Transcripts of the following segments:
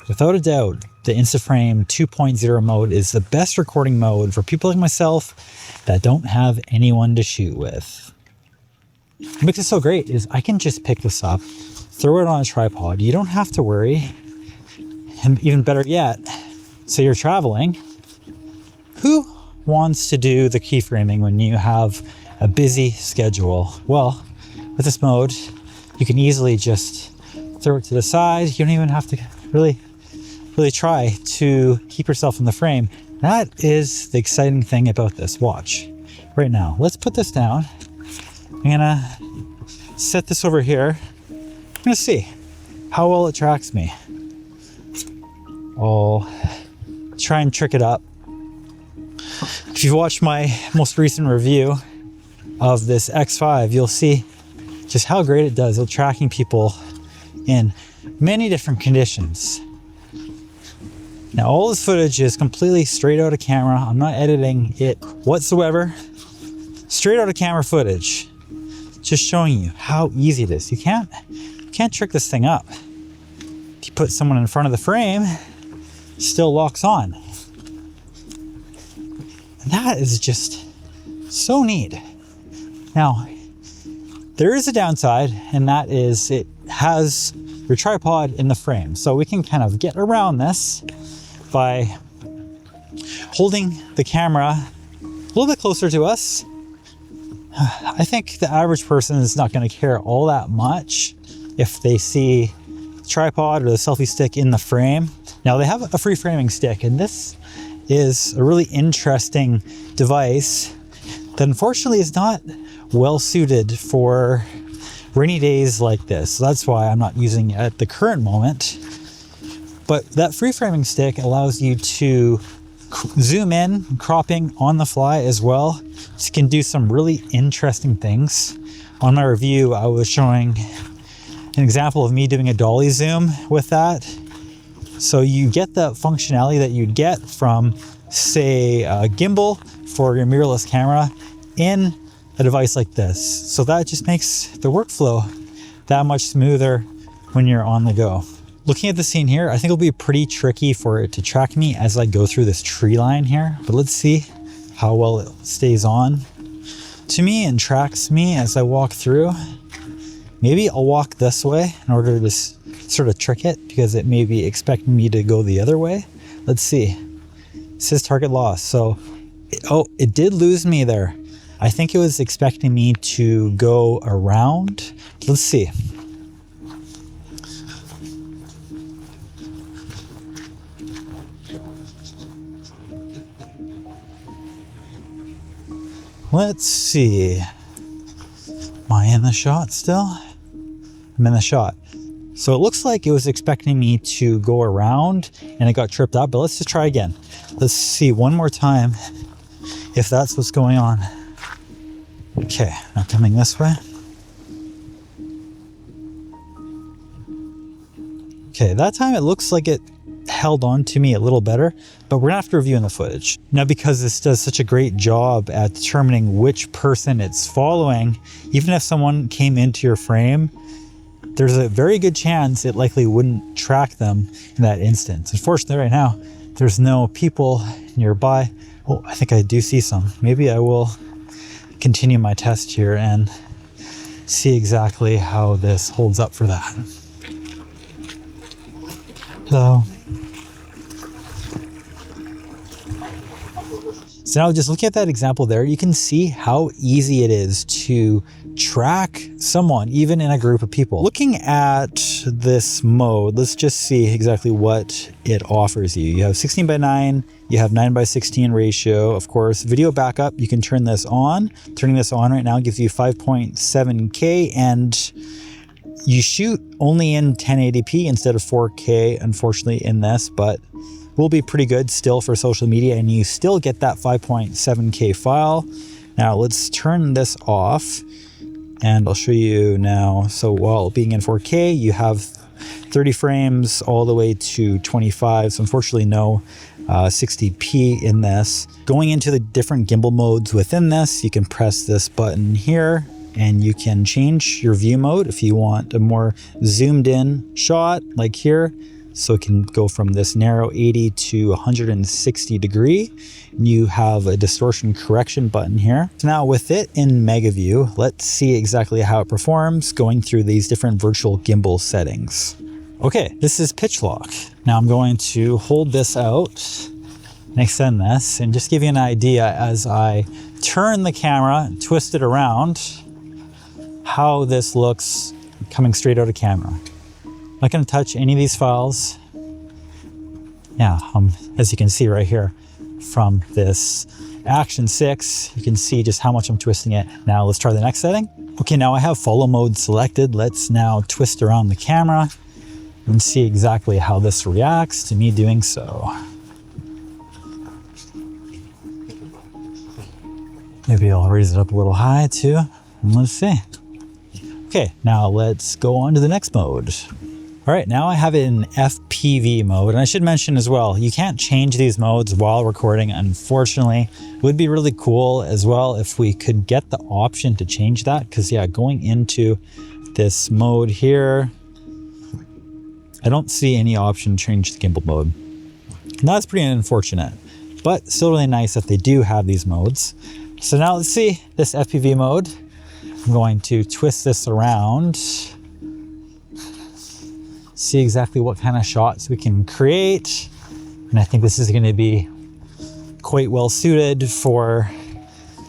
without a doubt, the InstaFrame 2.0 mode is the best recording mode for people like myself that don't have anyone to shoot with. What makes it so great is I can just pick this up, throw it on a tripod. You don't have to worry. And even better yet, say you're traveling, who wants to do the keyframing when you have a busy schedule? Well, with this mode, you can easily just throw it to the side. You don't even have to really try to keep yourself in the frame. That is the exciting thing about this. Watch right now. Let's put this down. I'm gonna set this over here. I'm gonna see how well it tracks me. I'll try and trick it up. If you've watched my most recent review of this X5, you'll see just how great it does. It's tracking people in many different conditions. Now, all this footage is completely straight out of camera. I'm not editing it whatsoever. Straight out of camera footage. Just showing you how easy it is. You can't trick this thing up. If you put someone in front of the frame, it still locks on. And that is just so neat. Now, there is a downside, and that is it has your tripod in the frame. So we can kind of get around this by holding the camera a little bit closer to us. I think the average person is not going to care all that much if they see the tripod or the selfie stick in the frame. Now, they have a free framing stick, and this is a really interesting device that unfortunately is not well suited for rainy days like this. So that's why I'm not using it at the current moment. But that free framing stick allows you to zoom in, cropping on the fly as well. So you can do some really interesting things. On my review, I was showing an example of me doing a dolly zoom with that. So you get the functionality that you'd get from, say, a gimbal for your mirrorless camera in a device like this. So that just makes the workflow that much smoother when you're on the go. Looking at the scene here, I think it'll be pretty tricky for it to track me as I go through this tree line here, but let's see how well it stays on to me and tracks me as I walk through. Maybe I'll walk this way in order to sort of trick it because it may be expecting me to go the other way. Let's see. It says target lost. So, it did lose me there. I think it was expecting me to go around. Let's see. Let's see. Am I in the shot still? I'm in the shot. So it looks like it was expecting me to go around and it got tripped up, but let's just try again. Let's see one more time if that's what's going on. Okay, now coming this way. Okay, that time it looks like it held on to me a little better, but we're gonna have to review in the footage. Now, because this does such a great job at determining which person it's following, even if someone came into your frame, there's a very good chance it likely wouldn't track them in that instance. Unfortunately, right now, there's no people nearby. Oh, I think I do see some. Maybe I will continue my test here and see exactly how this holds up for that. So now just looking at that example there, you can see how easy it is to track someone, even in a group of people. Looking at this mode, let's just see exactly what it offers you. You have 16:9, you have 9:16 ratio, of course. Video backup, you can turn this on. Turning this on right now gives you 5.7K, and you shoot only in 1080p instead of 4K, unfortunately, in this, but will be pretty good still for social media, and you still get that 5.7K file. Now let's turn this off and I'll show you now. So while being in 4K, you have 30 frames all the way to 25. So unfortunately no 60p in this. Going into the different gimbal modes within this, you can press this button here and you can change your view mode if you want a more zoomed in shot like here. So it can go from this narrow 80 to 160 degree. You have a distortion correction button here. So now with it in Mega View, let's see exactly how it performs going through these different virtual gimbal settings. Okay, this is pitch lock. Now I'm going to hold this out and extend this and just give you an idea as I turn the camera, twist it around, how this looks coming straight out of camera. I'm not going to touch any of these files. Yeah, as you can see right here from this Action 6, you can see just how much I'm twisting it. Now let's try the next setting. Okay, now I have follow mode selected. Let's now twist around the camera and see exactly how this reacts to me doing so. Maybe I'll raise it up a little high too, and let's see. Okay, now let's go on to the next mode. All right, now I have it in FPV mode, and I should mention as well, you can't change these modes while recording, unfortunately. It would be really cool as well if we could get the option to change that, because yeah, going into this mode here, I don't see any option to change the gimbal mode. And that's pretty unfortunate, but still really nice that they do have these modes. So now let's see this FPV mode. I'm going to twist this around, see exactly what kind of shots we can create. And I think this is going to be quite well suited for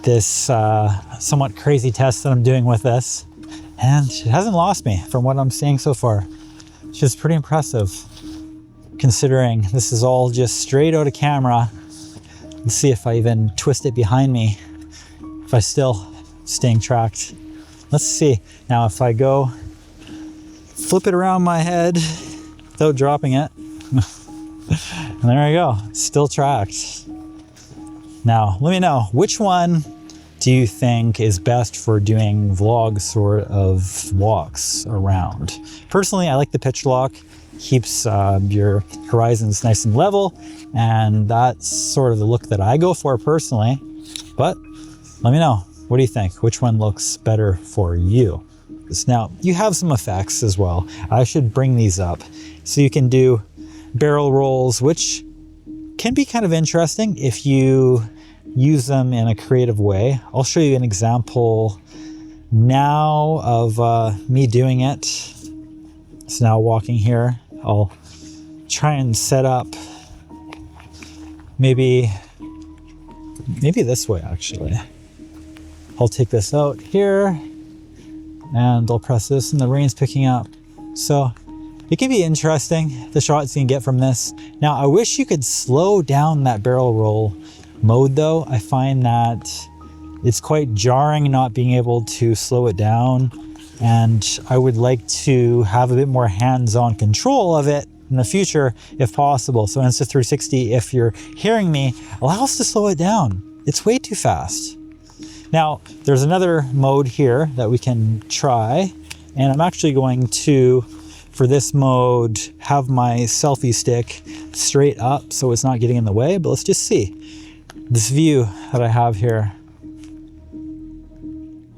this somewhat crazy test that I'm doing with this. And it hasn't lost me from what I'm seeing so far, which is pretty impressive considering this is all just straight out of camera. Let's see if I even twist it behind me, if I still staying tracked. Let's see. Now if I go flip it around my head without dropping it, and there I go, still tracked. Now let me know, which one do you think is best for doing vlog sort of walks around? Personally, I like the pitch lock. Keeps your horizons nice and level, and that's sort of the look that I go for personally. But let me know, what do you think? Which one looks better for you? Now, you have some effects as well. I should bring these up. So you can do barrel rolls, which can be kind of interesting if you use them in a creative way. I'll show you an example now of me doing it. So now walking here, I'll try and set up maybe this way actually. I'll take this out here and I'll press this and the rain's picking up. So it can be interesting, the shots you can get from this. Now I wish you could slow down that barrel roll mode though. I find that it's quite jarring not being able to slow it down, and I would like to have a bit more hands-on control of it in the future if possible. So Insta360, if you're hearing me, allow us to slow it down. It's way too fast. Now, there's another mode here that we can try, and I'm actually going to, for this mode, have my selfie stick straight up so it's not getting in the way, but let's just see this view that I have here.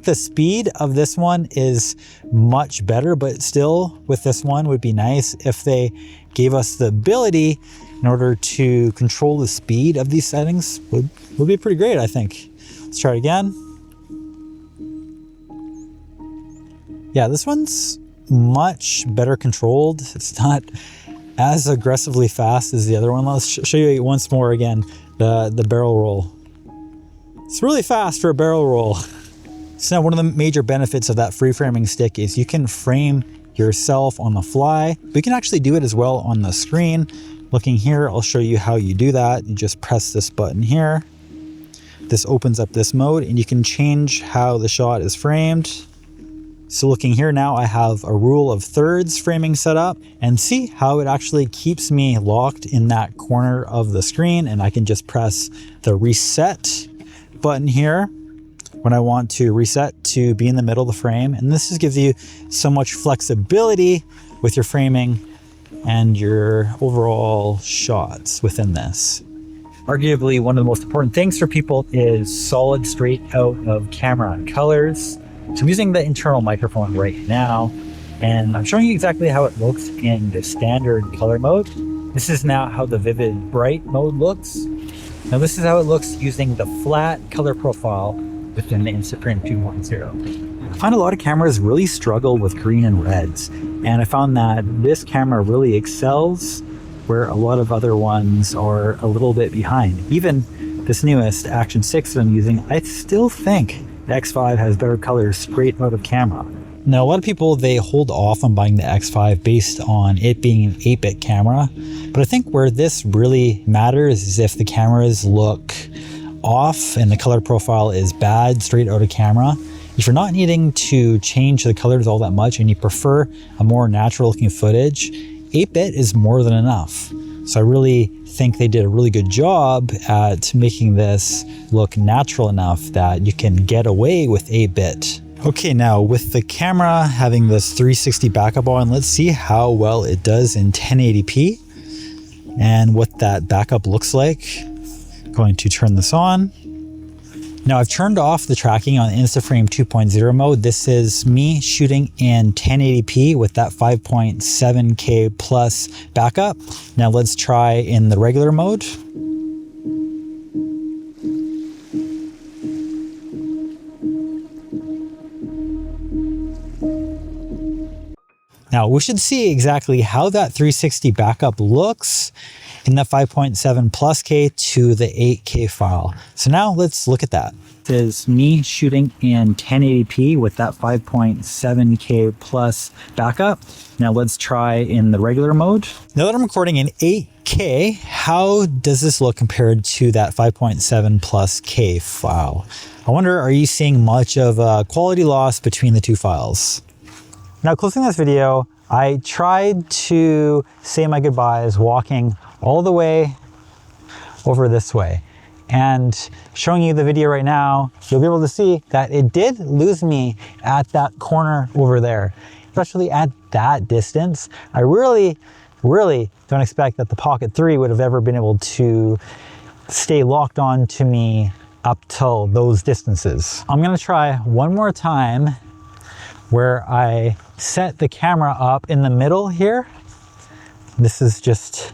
The speed of this one is much better, but still with this one would be nice if they gave us the ability in order to control the speed of these settings. Would be pretty great, I think. Let's try it again. Yeah, this one's much better controlled. It's not as aggressively fast as the other one. Let's show you once more again, the barrel roll. It's really fast for a barrel roll. So now one of the major benefits of that free framing stick is you can frame yourself on the fly, but you can actually do it as well on the screen. Looking here, I'll show you how you do that. You just press this button here. This opens up this mode and you can change how the shot is framed. So looking here now, I have a rule of thirds framing set up, and see how it actually keeps me locked in that corner of the screen, and I can just press the reset button here when I want to reset to be in the middle of the frame. And this just gives you so much flexibility with your framing and your overall shots within this. Arguably, one of the most important things for people is solid straight out of camera colors. So I'm using the internal microphone right now, And I'm showing you exactly how it looks in the standard color mode. This is now how the vivid bright mode looks. Now this is how it looks using the flat color profile within the InstaFrame 2.0. I find a lot of cameras really struggle with green and reds, and I found that this camera really excels where a lot of other ones are a little bit behind. Even this newest Action 6 that I'm using, I still think the X5 has better colors straight out of camera. Now, a lot of people, they hold off on buying the X5 based on it being an 8-bit camera, but I think where this really matters is if the cameras look off and the color profile is bad straight out of camera. If you're not needing to change the colors all that much and you prefer a more natural looking footage, 8-bit is more than enough. So I really think they did a really good job at making this look natural enough that you can get away with 8-bit. Okay, now with the camera having this 360 backup on, let's see how well it does in 1080p and what that backup looks like. Going to turn this on. Now I've turned off the tracking on InstaFrame 2.0 mode. This is me shooting in 1080p with that 5.7K plus backup. Now let's try in the regular mode. Now we should see exactly how that 360 backup looks in the 5.7 plus K to the 8K file. So now let's look at that. This is me shooting in 1080p with that 5.7K plus backup. Now let's try in the regular mode. Now that I'm recording in 8K, how does this look compared to that 5.7 plus K file? I wonder, are you seeing much of a quality loss between the two files? Now, closing this video, I tried to say my goodbyes walking all the way over this way. And showing you the video right now, you'll be able to see that it did lose me at that corner over there. Especially at that distance, I really don't expect that the Pocket 3 would have ever been able to stay locked on to me up till those distances. I'm gonna try one more time where I set the camera up in the middle here. This is just,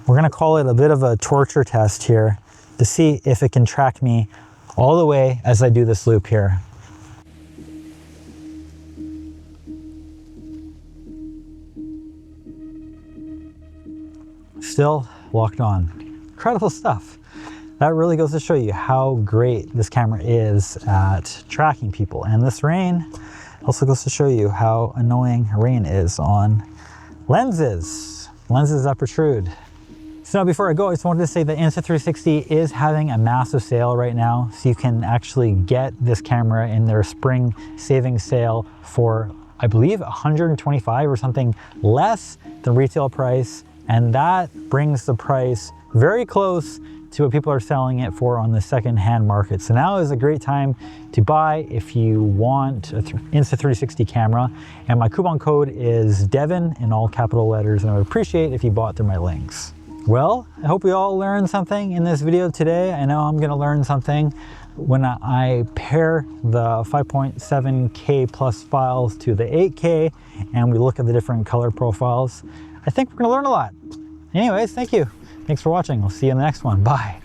we're gonna call it a bit of a torture test here to see if it can track me all the way as I do this loop here. Still locked on. Incredible stuff. That really goes to show you how great this camera is at tracking people. And this rain also goes to show you how annoying rain is on lenses that protrude. So now before I go, I just wanted to say that Insta360 is having a massive sale right now. So you can actually get this camera in their spring savings sale for, I believe, $125 or something less than retail price. And that brings the price very close to what people are selling it for on the second-hand market. So now is a great time to buy if you want an Insta360 camera. And my coupon code is Devon in all capital letters, and I would appreciate if you bought through my links. Well, I hope we all learned something in this video today. I know I'm gonna learn something when I pair the 5.7K plus files to the 8K and we look at the different color profiles. I think we're gonna learn a lot. Anyways, thank you. Thanks for watching. I'll see you in the next one. Bye.